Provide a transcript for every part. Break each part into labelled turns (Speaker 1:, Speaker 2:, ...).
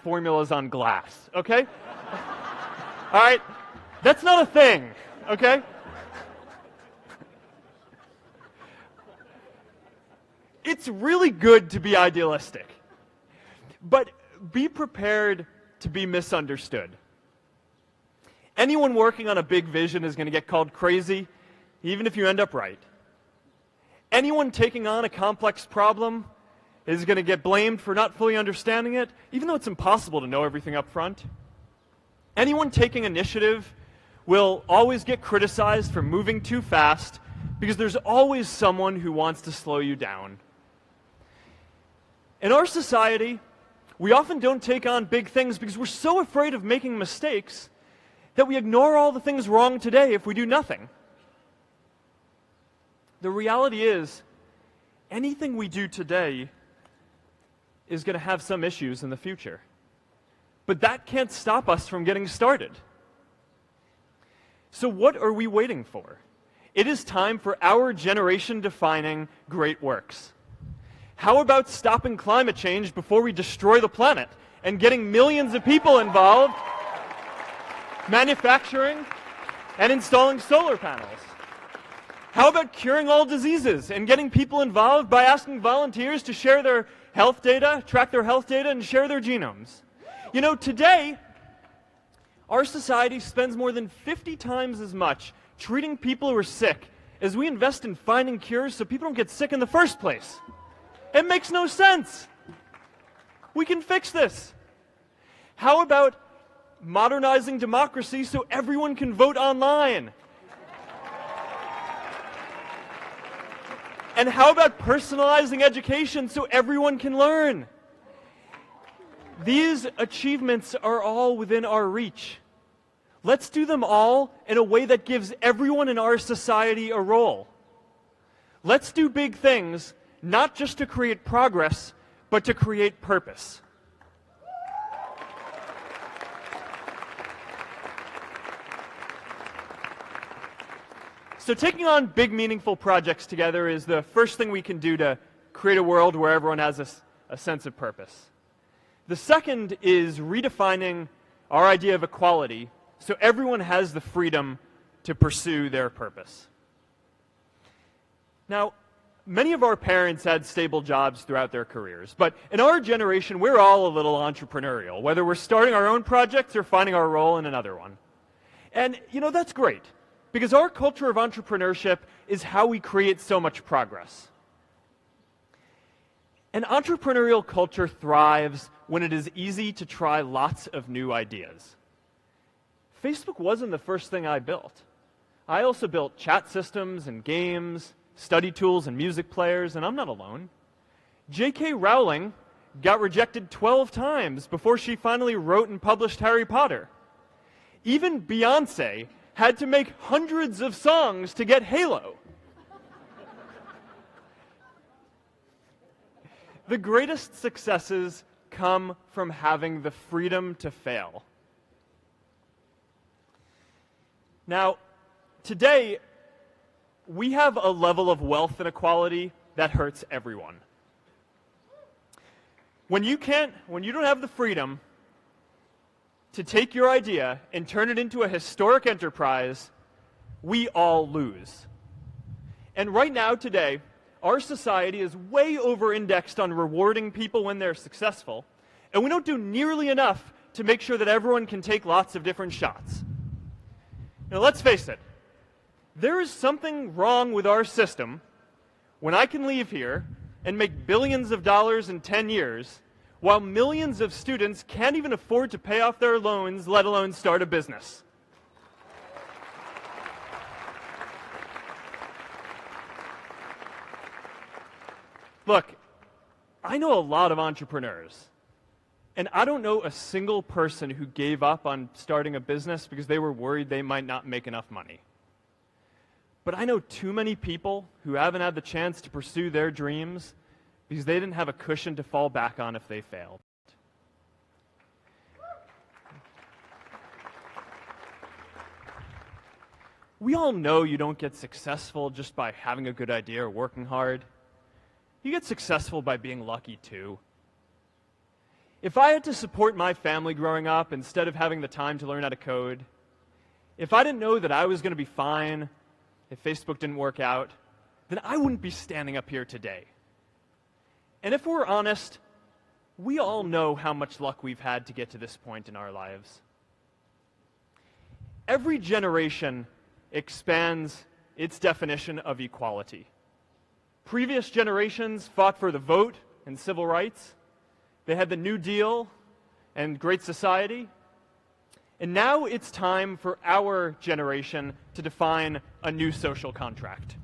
Speaker 1: formulas on glass, okay? All right? That's not a thing, okay? It's really good to be idealistic, but be prepared to be misunderstood. Anyone working on a big vision is going to get called crazy, even if you end up right. Anyone taking on a complex problem is going to get blamed for not fully understanding it, even though it's impossible to know everything up front. Anyone taking initiative will always get criticized for moving too fast, because there's always someone who wants to slow you down. In our society, we often don't take on big things because we're so afraid of making mistakes that we ignore all the things wrong today if we do nothing. The reality is, anything we do today is going to have some issues in the future. But that can't stop us from getting started. So what are we waiting for? It is time for our generation-defining great works. How about stopping climate change before we destroy the planet and getting millions of people involved, manufacturing and installing solar panels? How about curing all diseases and getting people involved by asking volunteers to share their health data, track their health data, and share their genomes? You know, today, our society spends more than 50 times as much treating people who are sick as we invest in finding cures so people don't get sick in the first place. It makes no sense. We can fix this. How about modernizing democracy so everyone can vote online? And how about personalizing education so everyone can learn? These achievements are all within our reach. Let's do them all in a way that gives everyone in our society a role. Let's do big things, not just to create progress, but to create purpose. So taking on big, meaningful projects together is the first thing we can do to create a world where everyone has a sense of purpose. The second is redefining our idea of equality so everyone has the freedom to pursue their purpose. Now, many of our parents had stable jobs throughout their careers, but in our generation, we're all a little entrepreneurial, whether we're starting our own projects or finding our role in another one. And, you know, that's great, because our culture of entrepreneurship is how we create so much progress. An entrepreneurial culture thrives when it is easy to try lots of new ideas. Facebook wasn't the first thing I built. I also built chat systems and games, study tools and music players, and I'm not alone. J.K. Rowling got rejected 12 times before she finally wrote and published Harry Potter. Even Beyoncé had to make hundreds of songs to get Halo. The greatest successes come from having the freedom to fail. Now, today, we have a level of wealth inequality that hurts everyone. When you don't have the freedom to take your idea and turn it into a historic enterprise, we all lose. And right now, today, our society is way over-indexed on rewarding people when they're successful, and we don't do nearly enough to make sure that everyone can take lots of different shots. Now, let's face it. There is something wrong with our system when I can leave here and make billions of dollars in 10 years while millions of students can't even afford to pay off their loans, let alone start a business. Look, I know a lot of entrepreneurs, and I don't know a single person who gave up on starting a business because they were worried they might not make enough money. But I know too many people who haven't had the chance to pursue their dreams because they didn't have a cushion to fall back on if they failed. We all know you don't get successful just by having a good idea or working hard. You get successful by being lucky too. If I had to support my family growing up instead of having the time to learn how to code, if I didn't know that I was going to be fine if Facebook didn't work out, then I wouldn't be standing up here today. And if we're honest, we all know how much luck we've had to get to this point in our lives. Every generation expands its definition of equality. Previous generations fought for the vote and civil rights. They had the New Deal and Great Society. And now it's time for our generation to define a new social contract.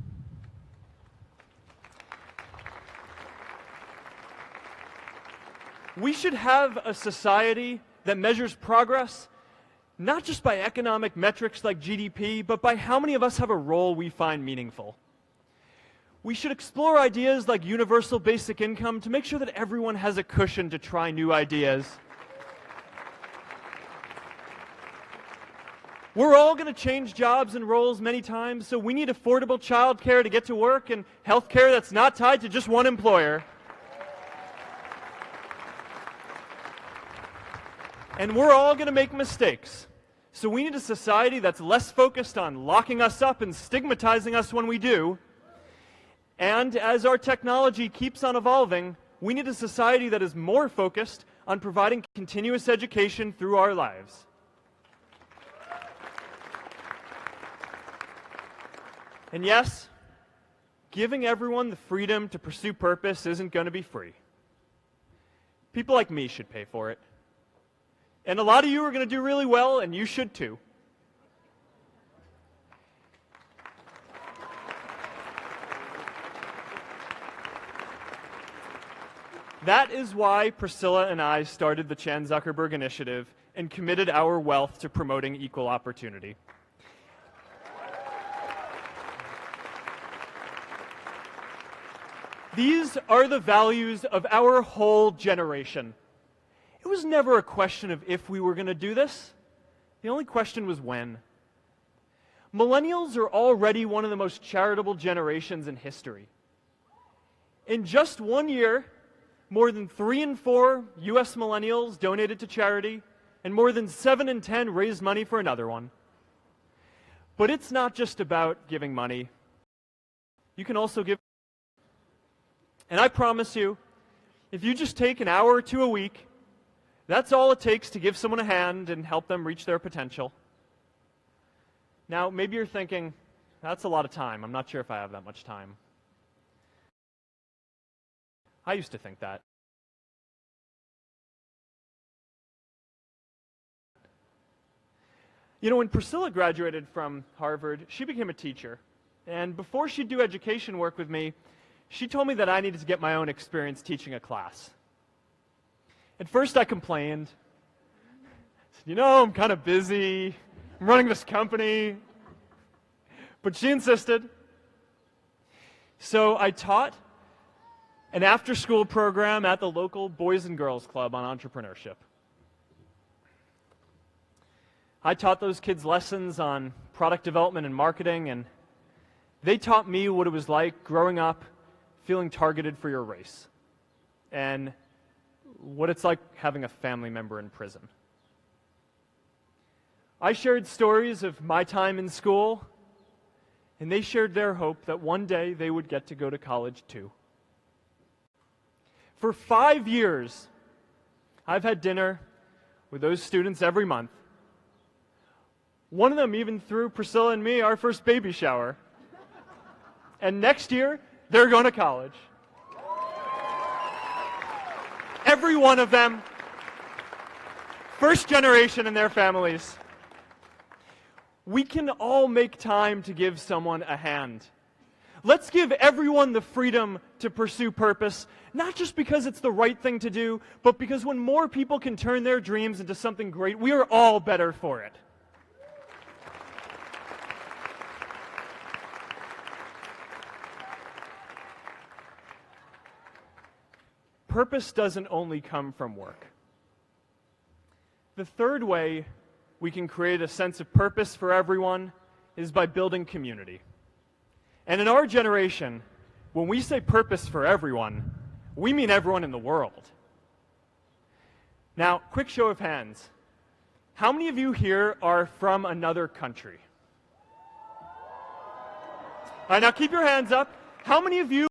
Speaker 1: We should have a society that measures progress not just by economic metrics like GDP, but by how many of us have a role we find meaningful. We should explore ideas like universal basic income to make sure that everyone has a cushion to try new ideas. We're all going to change jobs and roles many times, so we need affordable childcare to get to work and healthcare that's not tied to just one employer. And we're all going to make mistakes. So we need a society that's less focused on locking us up and stigmatizing us when we do. And as our technology keeps on evolving, we need a society that is more focused on providing continuous education through our lives. And yes, giving everyone the freedom to pursue purpose isn't going to be free. People like me should pay for it. And a lot of you are going to do really well, and you should too. That is why Priscilla and I started the Chan Zuckerberg Initiative and committed our wealth to promoting equal opportunity. These are the values of our whole generation. It was never a question of if we were going to do this. The only question was when. Millennials are already one of the most charitable generations in history. In just 1 year, more than 3 in 4 US millennials donated to charity, and more than 7 in 10 raised money for another one. But it's not just about giving money. You can also give. And I promise you, if you just take an hour or two a week, that's all it takes to give someone a hand and help them reach their potential. Now, maybe you're thinking, that's a lot of time. I'm not sure if I have that much time. I used to think that. You know, when Priscilla graduated from Harvard, she became a teacher. And before she'd do education work with me, she told me that I needed to get my own experience teaching a class. At first I complained. I said, you know, I'm kind of busy. I'm running this company. But she insisted. So I taught an after-school program at the local Boys and Girls Club on entrepreneurship. I taught those kids lessons on product development and marketing, and they taught me what it was like growing up feeling targeted for your race, and what it's like having a family member in prison. I shared stories of my time in school, and they shared their hope that one day they would get to go to college too. For 5 years, I've had dinner with those students every month. One of them even threw Priscilla and me our first baby shower. And next year, they're going to college. Every one of them, first generation in their families. We can all make time to give someone a hand. Let's give everyone the freedom to pursue purpose, not just because it's the right thing to do, but because when more people can turn their dreams into something great, we are all better for it. Purpose doesn't only come from work. The third way we can create a sense of purpose for everyone is by building community. And in our generation, when we say purpose for everyone, we mean everyone in the world. Now, quick show of hands. How many of you here are from another country? All right, now keep your hands up. How many of you